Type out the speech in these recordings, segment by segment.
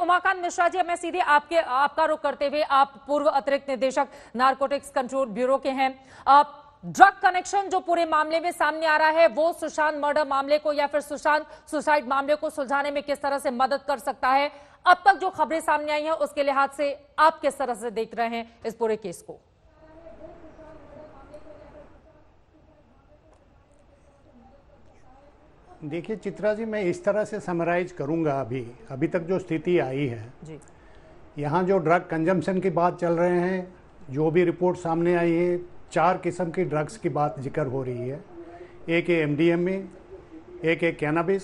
उमाकांत मिश्रा जी, मैं सीधे आपका रुख करते हुए, आप पूर्व अतिरिक्त निदेशक नारकोटिक्स कंट्रोल ब्यूरो के हैं। ड्रग कनेक्शन जो पूरे मामले में सामने आ रहा है, वो सुशांत मर्डर मामले को या फिर सुशांत सुसाइड मामले को सुलझाने में किस तरह से मदद कर सकता है? अब तक जो खबरें सामने आई हैं उसके लिहाज से आप किस तरह से देख रहे हैं इस पूरे केस को? देखिए चित्रा जी, मैं इस तरह से समराइज करूंगा अभी तक जो स्थिति आई है जी। यहाँ जो ड्रग कंजम्पशन की बात चल रहे हैं, जो भी रिपोर्ट सामने आई है, 4 किस्म की ड्रग्स की बात जिक्र हो रही है। एक है MDMA, एक है कैनाबिस,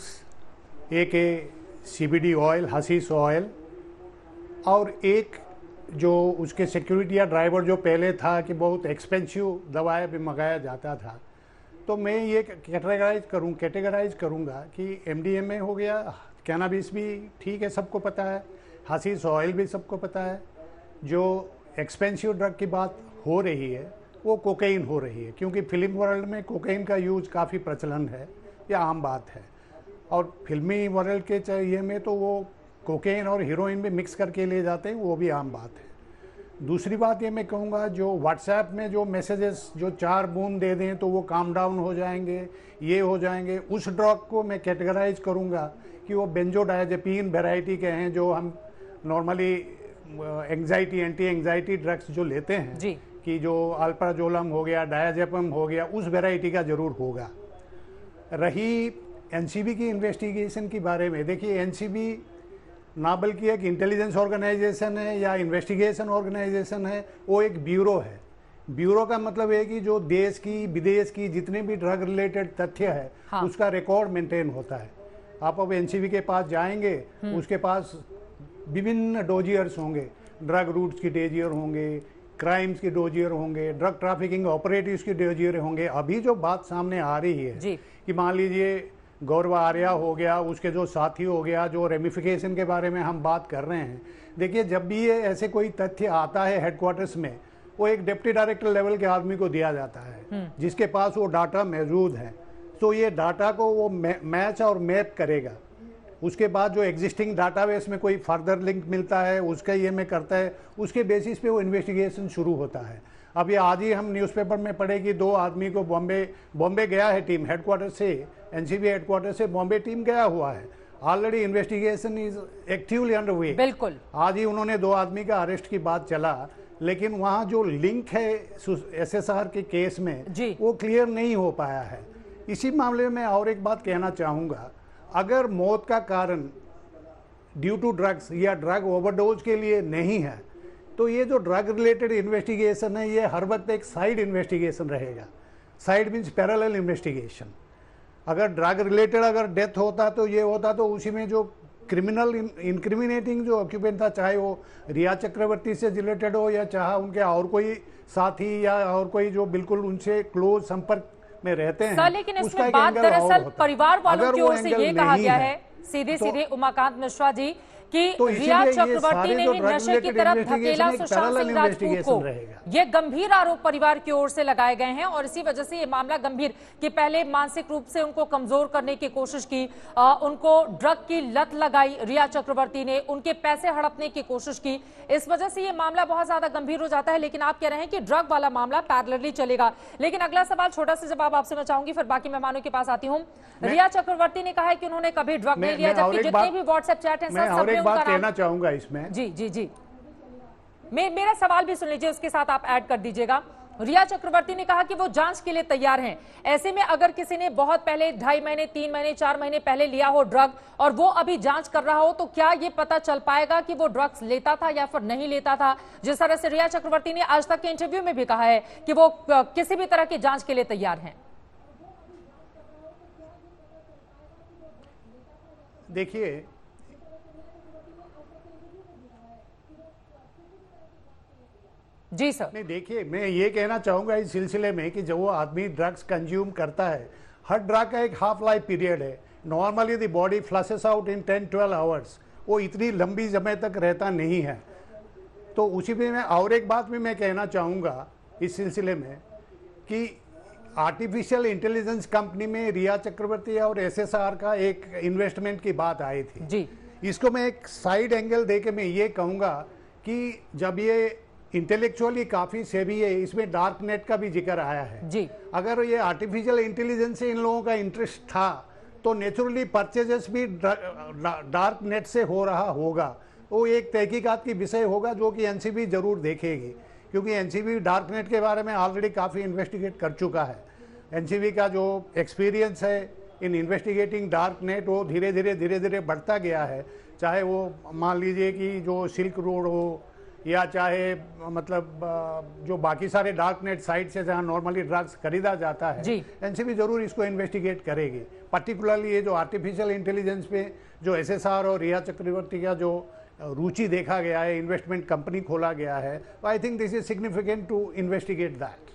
एक है CBD ऑयल, हसीस ऑयल, और एक जो उसके सिक्योरिटी या ड्राइवर जो पहले था कि बहुत एक्सपेंसिव दवाएं भी मंगाया जाता था। तो मैं ये कैटेगराइज करूँगा कि MDMA हो गया, कैनाबिस भी ठीक है, सबको पता है, हसीस ऑयल भी सबको पता है। जो एक्सपेंसिव ड्रग की बात हो रही है वो कोकेन हो रही है, क्योंकि फिल्म वर्ल्ड में कोकेन का यूज़ काफ़ी प्रचलन है, ये आम बात है। और फिल्मी वर्ल्ड के चाहिए में तो वो कोकेन और हीरोइन में मिक्स करके ले जाते हैं, वो भी आम बात है। दूसरी बात ये मैं कहूँगा, जो व्हाट्सएप में जो मैसेजेस जो 4 बूंद दे दें तो वो काम डाउन हो जाएंगे, ये हो जाएंगे, उस ड्रग को मैं कैटेगराइज करूँगा कि वो बेंजोडायजेपिन वैरायटी के हैं, जो हम normally anxiety anti anxiety drugs जो लेते हैं जी। कि जो अल्प्राजोलम हो गया, डायाजेपम हो गया, उस वैरायटी का ज़रूर होगा। रही NCB की इन्वेस्टिगेशन के बारे में, देखिए NCB ना बल्कि एक इंटेलिजेंस ऑर्गेनाइजेशन है या इन्वेस्टिगेशन ऑर्गेनाइजेशन है, वो एक ब्यूरो है। ब्यूरो का मतलब है कि जो देश की विदेश की जितने भी ड्रग रिलेटेड तथ्य है, हाँ। उसका रिकॉर्ड मेंटेन होता है। आप अब NCB के पास जाएंगे, उसके पास विभिन्न डोजियर्स होंगे, ड्रग रूट्स की डोजियर होंगे, क्राइम्स के डोजियर होंगे, ड्रग ट्रैफिकिंग ऑपरेटिव्स के डोजियर होंगे। अभी जो बात सामने आ रही है कि मान लीजिए गौरव आर्या हो गया, उसके जो साथी हो गया, जो रेमिफिकेशन के बारे में हम बात कर रहे हैं। देखिए जब भी ये ऐसे कोई तथ्य आता है हेडक्वार्टर्स में, वो एक डिप्टी डायरेक्टर लेवल के आदमी को दिया जाता है जिसके पास वो डाटा मौजूद है। तो ये डाटा को वो मैच और मैप करेगा। उसके बाद जो एग्जिस्टिंग डाटाबेस में कोई फर्दर लिंक मिलता है, उसका ये में करता है, उसके बेसिस पे वो इन्वेस्टिगेशन शुरू होता है। अब ये आज ही हम न्यूज़पेपर में पढ़े कि 2 आदमी को बॉम्बे गया है टीम, हेडक्वार्टर से, NCB हेडक्वार्टर से बॉम्बे टीम गया हुआ है। Already investigation is actively under way. बिल्कुल, आज ही उन्होंने 2 आदमी का अरेस्ट की बात चला, लेकिन वहाँ जो लिंक है SSR के केस में वो क्लियर नहीं हो पाया है। इसी मामले में और एक बात कहना चाहूँगा, अगर मौत का कारण ड्यू टू ड्रग्स या ड्रग ओवरडोज के लिए नहीं है, तो ये जो ड्रग रिलेटेड इन्वेस्टिगेशन है ये हर वक्त एक साइड इन्वेस्टिगेशन रहेगा। Side means parallel investigation. अगर ड्रग रिलेटेड अगर डेथ होता तो ये होता, तो उसी में जो क्रिमिनल इनक्रिमिनेटिंग जो ऑक्यूपेंट था, चाहे वो रिया चक्रवर्ती से रिलेटेड हो या चाहे उनके और कोई साथी या और कोई जो बिल्कुल उनसे क्लोज संपर्क में रहते हैं। सर, लेकिन इसमें बात दरअसल परिवार वालों की ओर से ये कहा गया है सीधे उमाकांत मिश्रा जी कि रिया चक्रवर्ती ने ही नशे की तरफ धकेला सुशांत सिंह राजपूत को। ये गंभीर आरोप परिवार की ओर से लगाए गए हैं और इसी वजह से ये मामला गंभीर कि पहले मानसिक रूप से उनको कमजोर करने की कोशिश की, उनको ड्रग की लत लगाई रिया चक्रवर्ती ने, उनके पैसे हड़पने की कोशिश की। इस वजह से ये मामला बहुत ज्यादा गंभीर हो जाता है। लेकिन आप कह रहे हैं कि ड्रग वाला मामला पैरेलली चलेगा। लेकिन अगला सवाल, छोटा सा जवाब आपसे मैं चाहूंगी, फिर बाकी मेहमानों के पास आती हूँ। रिया चक्रवर्ती ने कहा है कि उन्होंने कभी ड्रग नहीं लिया, जबकि जितने भी व्हाट्सएप चैट है एक बात कहना चाहूंगा इसमें। जी मेरा सवाल भी सुन लीजिए, उसके साथ आप ऐड कर दीजिएगा। रिया चक्रवर्ती ने कहा कि वो जांच के लिए तैयार हैं। ऐसे में अगर किसी ने बहुत पहले 2.5 महीने 3 महीने 4 महीने पहले लिया हो ड्रग और वो अभी जांच कर रहा हो, तो क्या ये पता चल पाएगा कि वो ड्रग्स लेता था या फिर नहीं लेता था? जिस तरह से रिया चक्रवर्ती ने आज तक के इंटरव्यू में भी कहा है कि वो किसी भी तरह की जांच के लिए तैयार हैं। देखिए जी सर। नहीं, देखिए मैं ये कहना चाहूँगा इस सिलसिले में कि जब वो आदमी ड्रग्स कंज्यूम करता है, हर ड्रग का एक हाफ लाइफ पीरियड है। Normally the body flushes out in 10-12 hours, वो इतनी लंबी समय तक रहता नहीं है। तो उसी में मैं और एक बात भी मैं कहना चाहूँगा इस सिलसिले में कि आर्टिफिशियल इंटेलिजेंस कंपनी में रिया चक्रवर्ती और SSR का एक इन्वेस्टमेंट की बात आई थी जी। इसको मैं एक साइड एंगल दे के मैं ये कहूँगा कि जब ये इंटेलेक्चुअली काफ़ी सेवी है, इसमें डार्क नेट का भी जिक्र आया है जी। अगर ये आर्टिफिशियल इंटेलिजेंस से इन लोगों का इंटरेस्ट था तो नेचुरली परचेजेस भी डार्क नेट से हो रहा होगा। वो एक तहकीकात की विषय होगा जो कि एनसीबी जरूर देखेगी, क्योंकि एनसीबी डार्क नेट के बारे में ऑलरेडी काफ़ी इन्वेस्टिगेट कर चुका है। एनसीबी का जो एक्सपीरियंस है इन इन्वेस्टिगेटिंग डार्क नेट वो धीरे धीरे बढ़ता गया है। चाहे वो मान लीजिए कि जो सिल्क रोड हो या चाहे मतलब जो बाकी सारे डार्क नेट साइट से जहाँ नॉर्मली ड्रग्स खरीदा जाता है, एनसीबी जरूर इसको इन्वेस्टिगेट करेगी। पर्टिकुलरली ये जो आर्टिफिशियल इंटेलिजेंस पे जो एसएसआर और रिया चक्रवर्ती का जो रुचि देखा गया है, इन्वेस्टमेंट कंपनी खोला गया है, I think this is significant to investigate that.